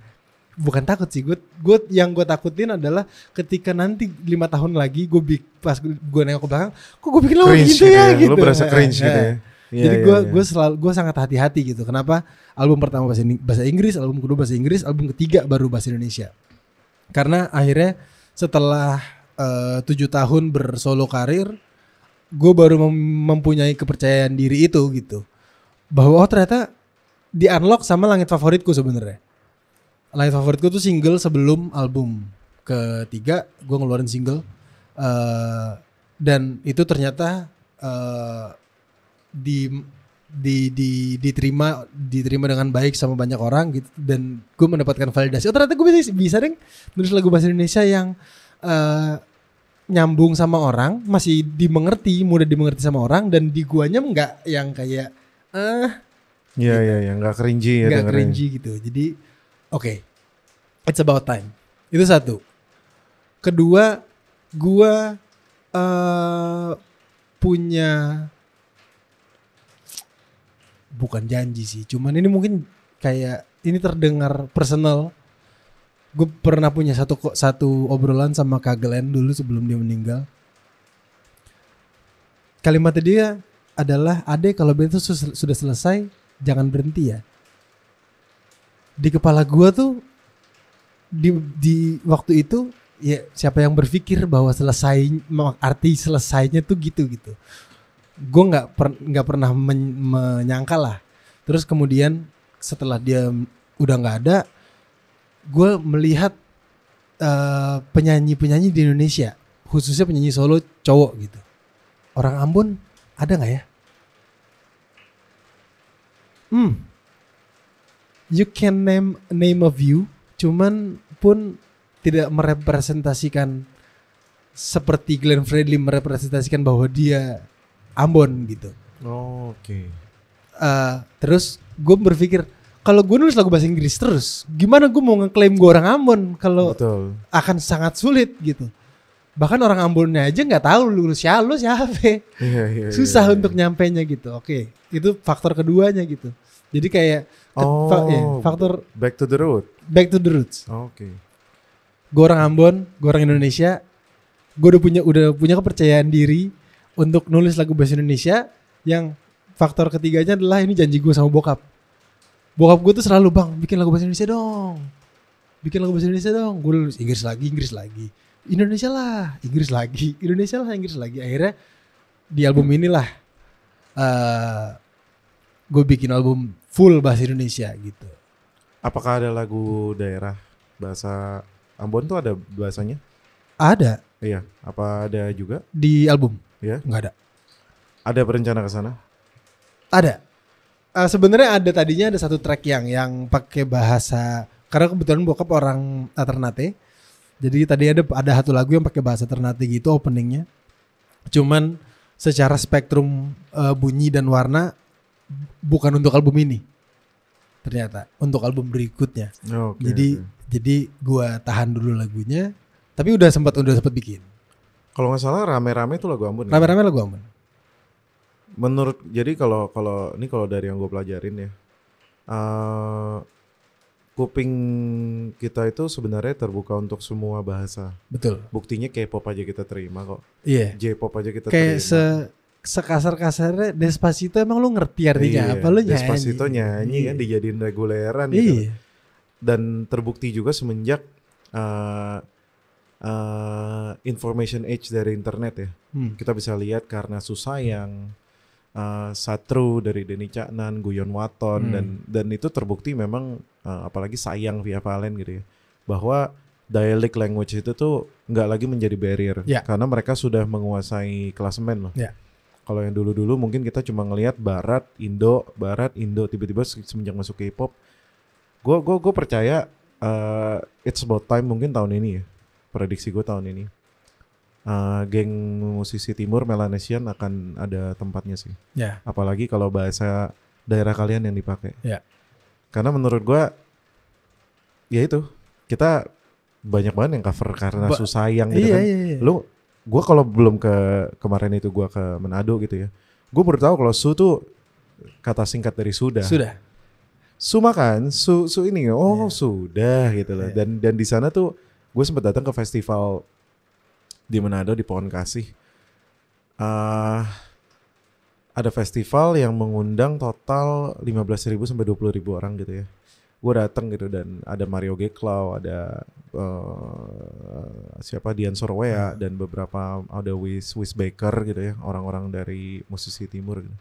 bukan takut sih, gue yang gue takutin adalah ketika nanti 5 tahun lagi pas gue nengok ke belakang, kok gue bikin lagu gitu ya gitu. Lu berasa cringe gitu ya. Jadi gue sangat hati-hati gitu. Kenapa? Album pertama bahasa Inggris, album kedua bahasa Inggris, album ketiga baru bahasa Indonesia. Karena akhirnya setelah 7 tahun bersolo karir, gue baru mempunyai kepercayaan diri itu gitu, bahwa ternyata di unlock sama Langit Favoritku sebenarnya. Langit Favoritku tuh single sebelum album ketiga gue ngeluarin single, dan itu ternyata diterima dengan baik sama banyak orang gitu, dan gue mendapatkan validasi. Oh ternyata gue bisa deh nulis lagu bahasa Indonesia yang nyambung sama orang, masih mudah dimengerti sama orang, dan di guanya enggak yang kayak Iya, enggak cringy ya, enggak cringy gitu. Jadi oke. It's about time. Itu satu. Kedua, gua punya, bukan janji sih, cuman ini mungkin kayak ini terdengar personal. Gue pernah punya satu obrolan sama Kak Glenn dulu sebelum dia meninggal. Kalimatnya dia adalah, "Adek, kalau band itu sudah selesai, jangan berhenti ya." Di kepala gue tuh di waktu itu, ya siapa yang berpikir bahwa arti selesainya tuh gitu. Gue nggak pernah menyangka lah. Terus kemudian setelah dia udah nggak ada, gue melihat penyanyi di Indonesia, khususnya penyanyi solo cowok gitu. Orang Ambon ada nggak ya? You can name a few, cuman pun tidak merepresentasikan seperti Glenn Fredly merepresentasikan bahwa dia Ambon gitu. Oke. Terus gue berpikir, kalau gue nulis lagu bahasa Inggris terus, gimana gue mau ngeklaim gue orang Ambon kalau Betul. akan sangat sulit gitu. Bahkan orang Ambonnya aja nggak tahu lu siapa. Iya, Susah iya. untuk nyampainya gitu. Oke, itu faktor keduanya gitu. Jadi kayak faktor back to the root. back to the roots. Oke. Gue orang Ambon, gue orang Indonesia. Gue udah punya kepercayaan diri untuk nulis lagu bahasa Indonesia. Yang faktor ketiganya adalah ini janji gue sama bokap. Bokap gue tuh selalu, "Bang, bikin lagu bahasa Indonesia dong. Bikin lagu bahasa Indonesia dong." Gue nulis Inggris lagi. Indonesia lah, Inggris lagi. Akhirnya di album inilah gue bikin album full bahasa Indonesia gitu. Apakah ada lagu daerah bahasa Ambon tuh ada bahasanya? Ada Iya. Apa ada juga? di album? Ya. Nggak ada. Ada berencana ke sana? Ada. Sebenarnya tadinya ada satu track yang pakai bahasa, karena kebetulan bokap orang Ternate. Jadi tadi ada satu lagu yang pakai bahasa Ternate gitu openingnya. Cuman secara spektrum bunyi dan warna bukan untuk album ini. Ternyata untuk album berikutnya. Oke. Jadi gua tahan dulu lagunya, tapi udah sempat bikin. Kalau nggak salah rame-rame itu lagu Ambon. Rame-rame lagu Ambon. Jadi kalau dari yang gue pelajarin ya, kuping kita itu sebenarnya terbuka untuk semua bahasa. Betul. Buktinya K-pop aja kita terima kok. Iya. J-pop aja kita Kayak terima. sekasar-kasarnya Despacito, emang lu ngerti artinya apa? Lu nyanyi. Despacito nyanyi kan dijadiin reguleran gitu. Iya. Dan terbukti juga semenjak information age dari internet ya. Kita bisa lihat Karena Susayang, Satru dari Denny Caknan, Guyon Waton, dan itu terbukti memang apalagi Sayang Via Valen gitu ya, bahwa dialect language itu tuh nggak lagi menjadi barrier karena mereka sudah menguasai klasemen loh. Kalau yang dulu-dulu mungkin kita cuma ngelihat Barat Indo, tiba-tiba semenjak masuk K-pop, gue percaya it's about time mungkin tahun ini ya, prediksi gue tahun ini. Geng musisi timur Melanesian akan ada tempatnya sih. Apalagi kalau bahasa daerah kalian yang dipakai. Karena menurut gua ya itu, kita banyak banget yang cover Karena Susayang gitu kan. Gua kalau belum kemarin itu gua ke Manado gitu ya, gua baru tahu kalau Su tuh kata singkat dari sudah. Su makan, su ini sudah gitu loh. Dan di sana tuh gue sempat datang ke festival di Manado di Pohon Kasih. Ada festival yang mengundang total 15.000 sampai 20.000 orang gitu ya. Gue datang gitu dan ada Mario Geklau, ada Dian Sorwea dan beberapa ada Wiz Baker gitu ya, orang-orang dari musisi timur gitu.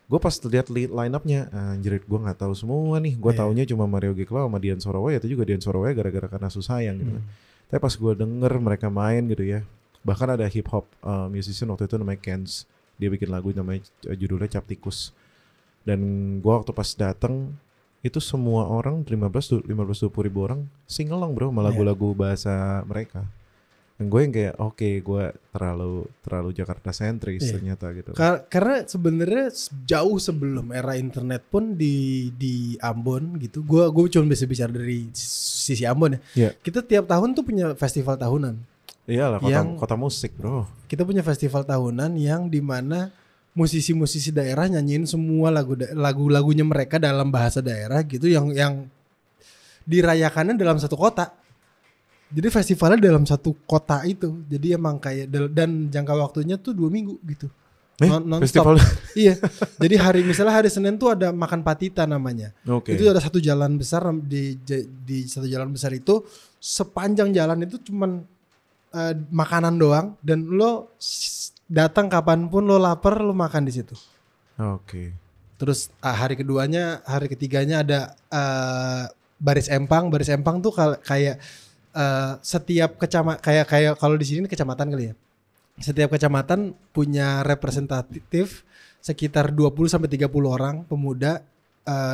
Gue pas lihat line up-nya, anjir gue nggak tahu semua nih. Gue taunya cuma Mario Geklau sama Dian Sorwea, itu juga Dian Sorwea gara-gara Karena Susayang gitu. Tapi pas gue denger mereka main gitu ya, bahkan ada hip hop musician waktu itu namanya Kens, dia bikin lagu namanya judulnya Cap Tikus. Dan gue waktu pas dateng itu semua orang 15-20 ribu orang sing along bro sama lagu-lagu bahasa mereka. Dan gue yang kayak oke, gue terlalu Jakarta sentris ternyata gitu. Karena sebenarnya jauh sebelum era internet pun di Ambon gitu. Gue cuma bisa bicara dari sisi Ambon ya. Kita tiap tahun tuh punya festival tahunan. Iyalah Yang- kota musik bro. Kita punya festival tahunan yang dimana musisi-musisi daerah nyanyiin semua lagu-lagunya mereka dalam bahasa daerah gitu yang dirayakannya dalam satu kota. Jadi festivalnya dalam satu kota itu. Jadi emang kayak dan jangka waktunya tuh 2 minggu gitu. Non-stop. Festival. Iya. Jadi misalnya hari Senin tuh ada makan patita namanya. Oke. Itu ada satu jalan besar di satu jalan besar itu sepanjang jalan itu cuman makanan doang dan lo datang kapanpun lo lapar lo makan di situ. Oke. Terus hari ketiganya ada baris empang. Baris empang tuh kayak setiap kecamatan kayak kalau di sini kecamatan kali ya. Setiap kecamatan punya representatif sekitar 20 sampai 30 orang pemuda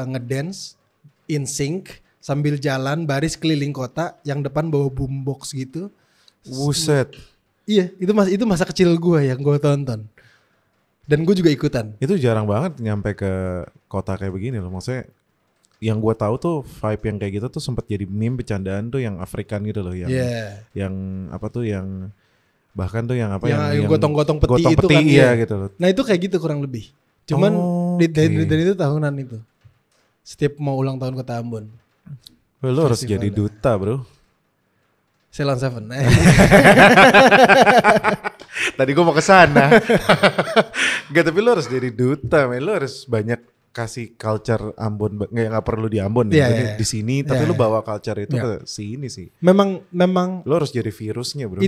ngedance in sync sambil jalan baris keliling kota yang depan bawa boombox gitu. Buset. Iya, itu masa kecil gue yang gue tonton. Dan gue juga ikutan. Itu jarang banget nyampe ke kota kayak begini loh. Maksudnya yang gue tahu tuh vibe yang kayak gitu tuh sempat jadi meme bercandaan tuh yang Afrikan gitu loh, yang apa tuh yang bahkan tuh yang apa yang gotong-gotong peti itu kan iya gitu loh. Nah itu kayak gitu kurang lebih. Cuman dan itu tahunan itu. Setiap mau ulang tahun Kota Ambon. Lo harus jadi duta bro. Ceylon Seven. Tadi gue mau ke sana. Gak, tapi lo harus jadi duta, men. Lo harus banyak kasih culture Ambon. Nggak perlu di Ambon ya. Jadi di sini, tapi lo bawa culture itu ke sini sih. Memang lo harus jadi virusnya bro.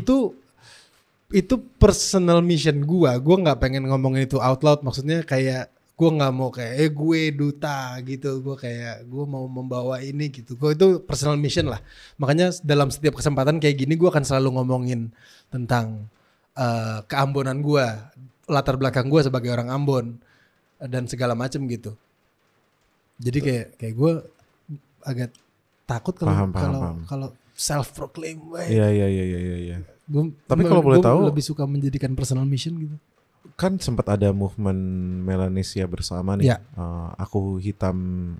Itu personal mission gua nggak pengen ngomongin itu out loud, maksudnya kayak gua nggak mau kayak gue duta gitu, gua mau membawa ini gitu. Gua itu personal mission lah, makanya dalam setiap kesempatan kayak gini gua akan selalu ngomongin tentang keambonan gua, latar belakang gua sebagai orang Ambon dan segala macam gitu. Jadi kayak gua agak takut kalau self proclaim. Iya. Tapi kalau boleh tahu, lebih suka menjadikan personal mission gitu. Kan sempat ada movement Melanesia bersama nih. Ya. Aku hitam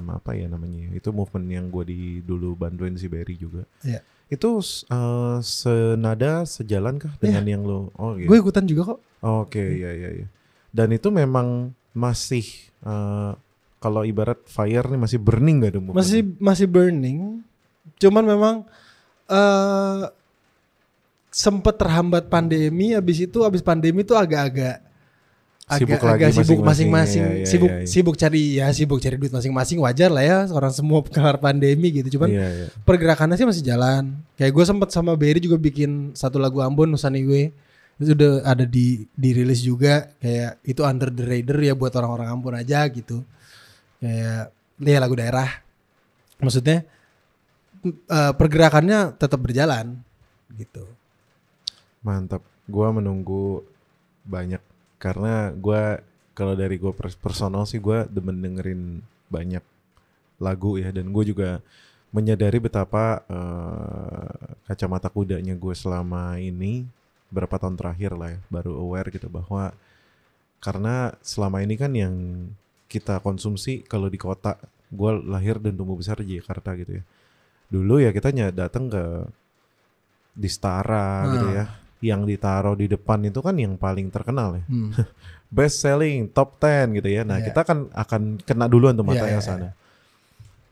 apa ya namanya? Itu movement yang gue dulu bantuin si Berry juga. Ya. Itu senada sejalan kah dengan yang lo? Oh gitu. Gue ikutan juga kok. Oke, iya. Dan itu memang masih kalau ibarat fire nih masih burning gak tuh? Masih burning. Cuman memang sempet terhambat pandemi. Abis pandemi tuh agak sibuk masing-masing. Sibuk cari duit masing-masing, wajar lah ya, orang semua kelar pandemi gitu. Cuman pergerakannya sih masih jalan. Kayak gue sempet sama Berry juga bikin satu lagu Ambon, Nusaniwe. Itu udah ada dirilis juga. Kayak itu under the radar ya buat orang-orang Ambon aja gitu. Kayak ya lagu daerah. Maksudnya pergerakannya tetap berjalan gitu. Mantap. Gua menunggu banyak karena gua kalau dari gua personal sih gua demen dengerin banyak lagu ya, dan gue juga menyadari betapa kacamata kudanya gue selama ini berapa tahun terakhir lah ya, baru aware gitu bahwa karena selama ini kan yang kita konsumsi kalau di kota, gue lahir dan tumbuh besar di Jakarta gitu ya. Dulu ya kita datang ke di Stara gitu ya, yang ditaruh di depan itu kan yang paling terkenal ya. Best selling, top 10 gitu ya. Nah kita kan akan kena duluan tuh matanya sana.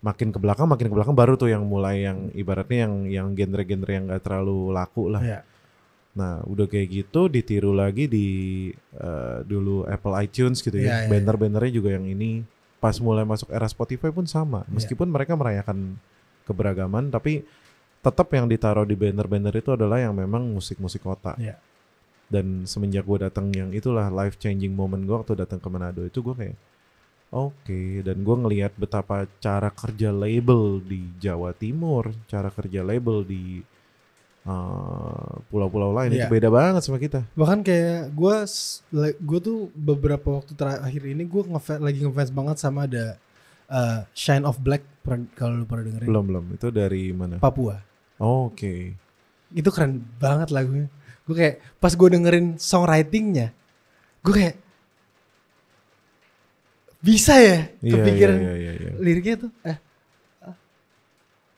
Makin ke belakang baru tuh yang mulai yang ibaratnya yang genre-genre yang gak terlalu laku lah. Nah udah kayak gitu ditiru lagi di dulu Apple iTunes gitu ya. Banner-bannernya juga yang ini. Pas mulai masuk era Spotify pun sama. Meskipun mereka merayakan keberagaman, tapi tetap yang ditaruh di banner-banner itu adalah yang memang musik-musik kota. Dan semenjak gue datang yang itulah life changing moment gue waktu datang ke Manado itu, gue kayak oke. Dan gue ngelihat betapa cara kerja label di Jawa Timur, cara kerja label di pulau-pulau lain itu beda banget sama kita. Bahkan kayak gue tuh beberapa waktu terakhir ini gue lagi ngefans banget sama ada Shine of Black, kalau lu pernah dengerin. Belum. Itu dari mana? Papua. Oke. Itu keren banget lagunya. Gue kayak pas gue dengerin songwritingnya, gue kayak bisa ya kepikiran iya. liriknya tuh.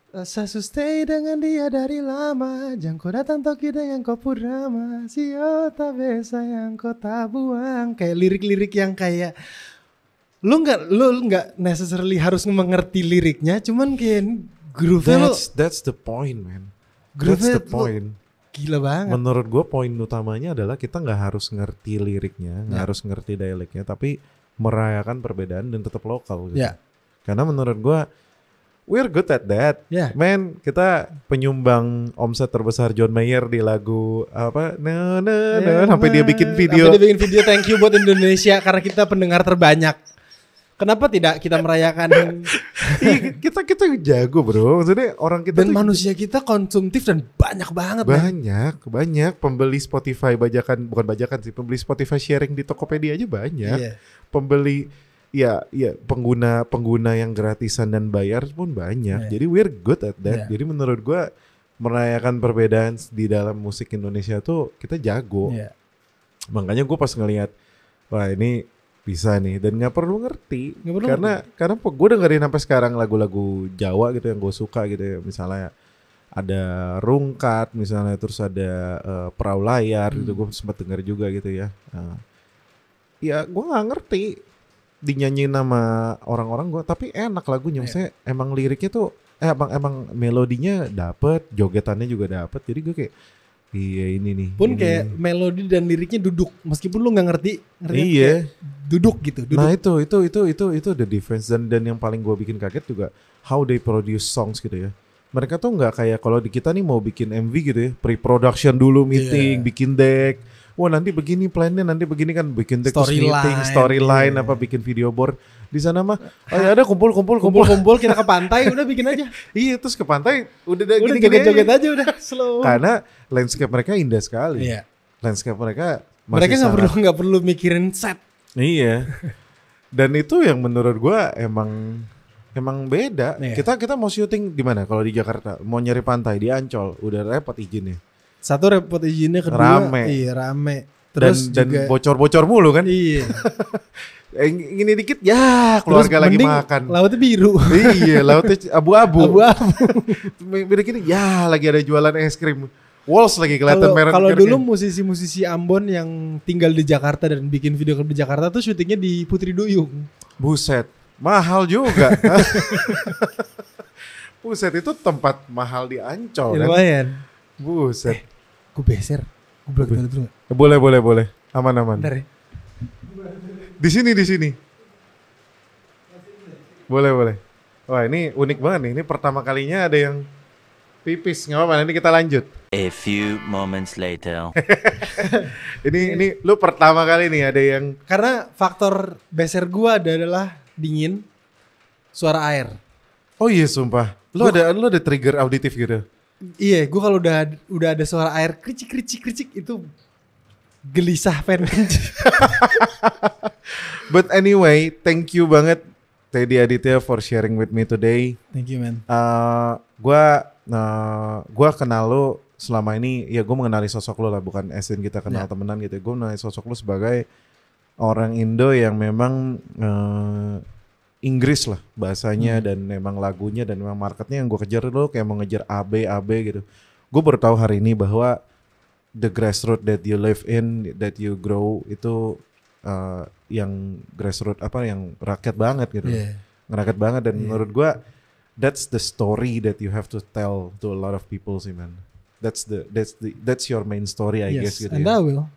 Saya stay dengan dia dari lama, jangan kau datang toki dengan kau purnama, siota besa yang kau tak buang. Kayak lirik-lirik yang kayak lu nggak necessarily harus mengerti liriknya, cuman kayak groove-nya That's the point, man. Groove-nya That's the point. Gila banget. Menurut gue poin utamanya adalah kita nggak harus ngerti liriknya, nggak harus ngerti dialeknya, tapi merayakan perbedaan dan tetap lokal. Gitu. Ya. Karena menurut gue we're good at that. Yeah. Man, kita penyumbang omset terbesar John Mayer di lagu apa? Sampai dia bikin video. Sampai dia bikin video thank you buat Indonesia karena kita pendengar terbanyak. Kenapa tidak kita merayakan? kita jago, bro. Maksudnya orang kita dan manusia kita konsumtif dan banyak banget. Banyak pembeli Spotify bukan bajakan sih, pembeli Spotify sharing di Tokopedia aja banyak. Yeah. Pembeli ya pengguna yang gratisan dan bayar pun banyak. Yeah. Jadi we're good at that. Yeah. Jadi menurut gua merayakan perbedaan di dalam musik Indonesia tuh kita jago. Yeah. Makanya gua pas ngelihat wah ini bisa nih dan nggak perlu ngerti karena gue dengerin sampai sekarang lagu-lagu Jawa gitu yang gue suka gitu ya, misalnya ada Rungkat misalnya, terus ada Perahu Layar gitu gue sempat denger juga gitu ya. Ya gue nggak ngerti dinyanyiin sama orang-orang gue, tapi enak lagunya, maksudnya emang liriknya tuh emang melodinya dapet, jogetannya juga dapet, jadi gue kayak iya ini nih. Pun ini kayak melodi dan liriknya duduk, meskipun lu nggak ngerti iya duduk gitu. Nah itu the difference dan yang paling gue bikin kaget juga how they produce songs gitu ya. Mereka tuh nggak kayak kalau di kita nih mau bikin MV gitu ya, pre-production dulu meeting, bikin deck. Wah nanti begini plannya, nanti begini kan bikin deck storyline apa bikin video board. Di sana mah ya ada kumpul kita ke pantai udah bikin aja. Iya terus ke pantai udah joget-joget aja udah slow. Karena landscape mereka indah sekali. Iya. Landscape mereka nggak perlu mikirin set. Iya. Dan itu yang menurut gua emang beda. Iya. Kita mau syuting di mana? Kalau di Jakarta mau nyari pantai di Ancol udah repot izinnya. Satu repot izinnya, kedua rame. Terus dan bocor-bocor mulu kan? Iya. Gini dikit ya keluarga lagi makan. Lautnya biru. Iya, lautnya abu-abu. Beda gini ya lagi ada jualan es krim. Walls lagi kelihatan merah. Kalau dulu musisi-musisi Ambon yang tinggal di Jakarta dan bikin video klip di Jakarta tuh syutingnya di Putri Duyung. Buset, mahal juga. Buset itu tempat mahal di Ancol kan. Lumayan. Buset. Gue beser. Gue dulu. Boleh. Aman. Bentar ya. Di sini. Boleh. Wah ini unik banget nih. Ini pertama kalinya ada yang pipis. Nggak apa-apa, nanti kita lanjut. A few moments later. ini lu pertama kali nih ada yang. Karena faktor beser gua adalah dingin, suara air. Oh iya sumpah. Lu ada trigger auditif gitu. Iya, gua kalau udah ada suara air kricik itu gelisah pengen. But anyway, thank you banget Teddy Aditya for sharing with me today. Thank you man. Gua kenal lo selama ini, ya gue mengenali sosok lo lah, bukan esin kita kenal temenan gitu. Gue mengenali sosok lo sebagai orang Indo yang memang Inggris lah bahasanya dan memang lagunya dan memang marketnya yang gue kejar lo kayak mau ngejar AB gitu. Gue baru tahu hari ini bahwa the grassroots that you live in, that you grow itu yang grassroots yang rakyat banget gitu, ngerakyat banget dan menurut gue that's the story that you have to tell to a lot of people sih man. That's your main story I guess gitu. And I will.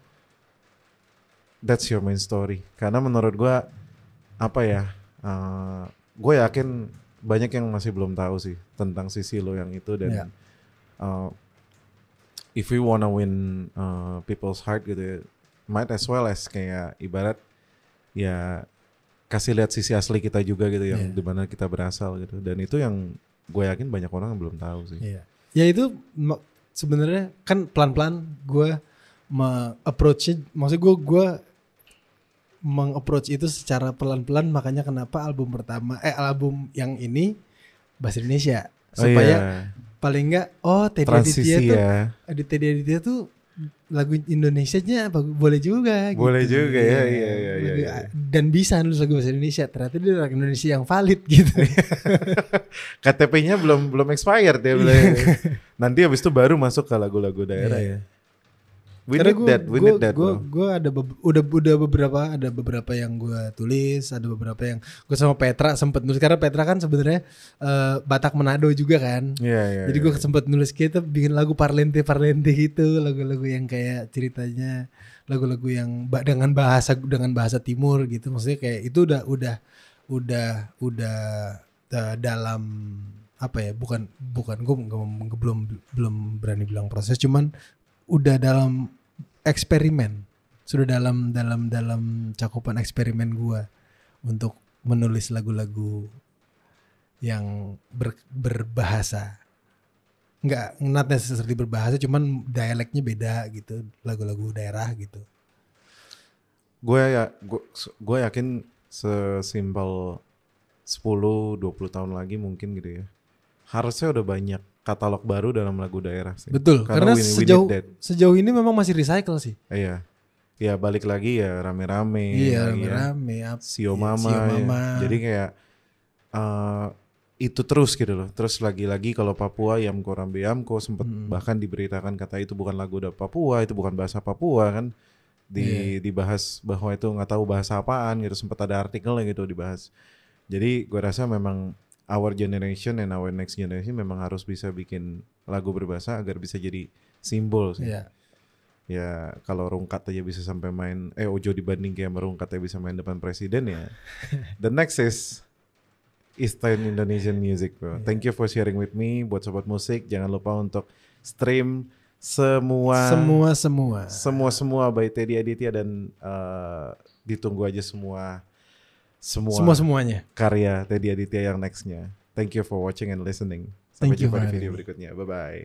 That's your main story karena menurut gue gue yakin banyak yang masih belum tahu sih tentang sisi lo yang itu dan if we wanna win people's heart gitu ya, might as well as kayak ibarat ya kasih lihat sisi asli kita juga gitu yang dimana kita berasal gitu dan itu yang gue yakin banyak orang yang belum tahu sih. Ya itu sebenarnya kan pelan-pelan gue approach-nya, maksudnya gue meng-approach itu secara pelan-pelan, makanya kenapa album yang ini bahasa Indonesia supaya paling enggak Teddy Aditya tuh lagu Indonesianya boleh juga Boleh gitu. juga ya, iya. Dan bisa nulis lagu bahasa Indonesia, ternyata dia orang Indonesia yang valid gitu. KTP-nya belum expired ya. Nanti habis itu baru masuk ke lagu-lagu daerah ya. We need that. Gue ada beberapa yang gue tulis, ada beberapa yang gue sama Petra sempet nulis, karena Petra kan sebenarnya Batak Manado juga kan. Jadi gue sempet nulis, kita bikin lagu parlente gitu, lagu-lagu yang kayak ceritanya lagu-lagu yang dengan bahasa timur gitu. Maksudnya kayak itu udah dalam apa ya? Bukan gue belum berani bilang proses, cuman udah dalam eksperimen, sudah dalam cakupan eksperimen gua untuk menulis lagu-lagu yang berbahasa, not necessarily berbahasa, cuman dialeknya beda gitu, lagu-lagu daerah gitu. Gue yakin sesimpel 10-20 tahun lagi mungkin gitu ya, harusnya udah banyak katalog baru dalam lagu daerah sih. Betul, karena sejauh ini memang masih recycle sih. Iya. Ya balik lagi ya rame-rame. Iya, rame-rame. Sio Mama. Ya. Jadi kayak itu terus gitu loh. Terus lagi-lagi kalau Papua Yamko Rambe Yamko sempat bahkan diberitakan kata itu bukan lagu dari Papua, itu bukan bahasa Papua kan. Dibahas bahwa itu nggak tahu bahasa apaan gitu, sempat ada artikelnya gitu dibahas. Jadi gue rasa memang our generation and our next generation memang harus bisa bikin lagu berbahasa agar bisa jadi simbol sih. Yeah. Ya kalau Rungkat aja bisa sampai main Ojo dibanding kayak Rungkat aja bisa main depan presiden ya. The next is Eastern Indonesian music bro. Yeah. Thank you for sharing with me. Buat sobat musik jangan lupa untuk stream semua by Teddy Aditya dan ditunggu aja semuanya karya Teddy Aditya yang nextnya. Thank you for watching and listening. Sampai jumpa di video berikutnya. Bye bye.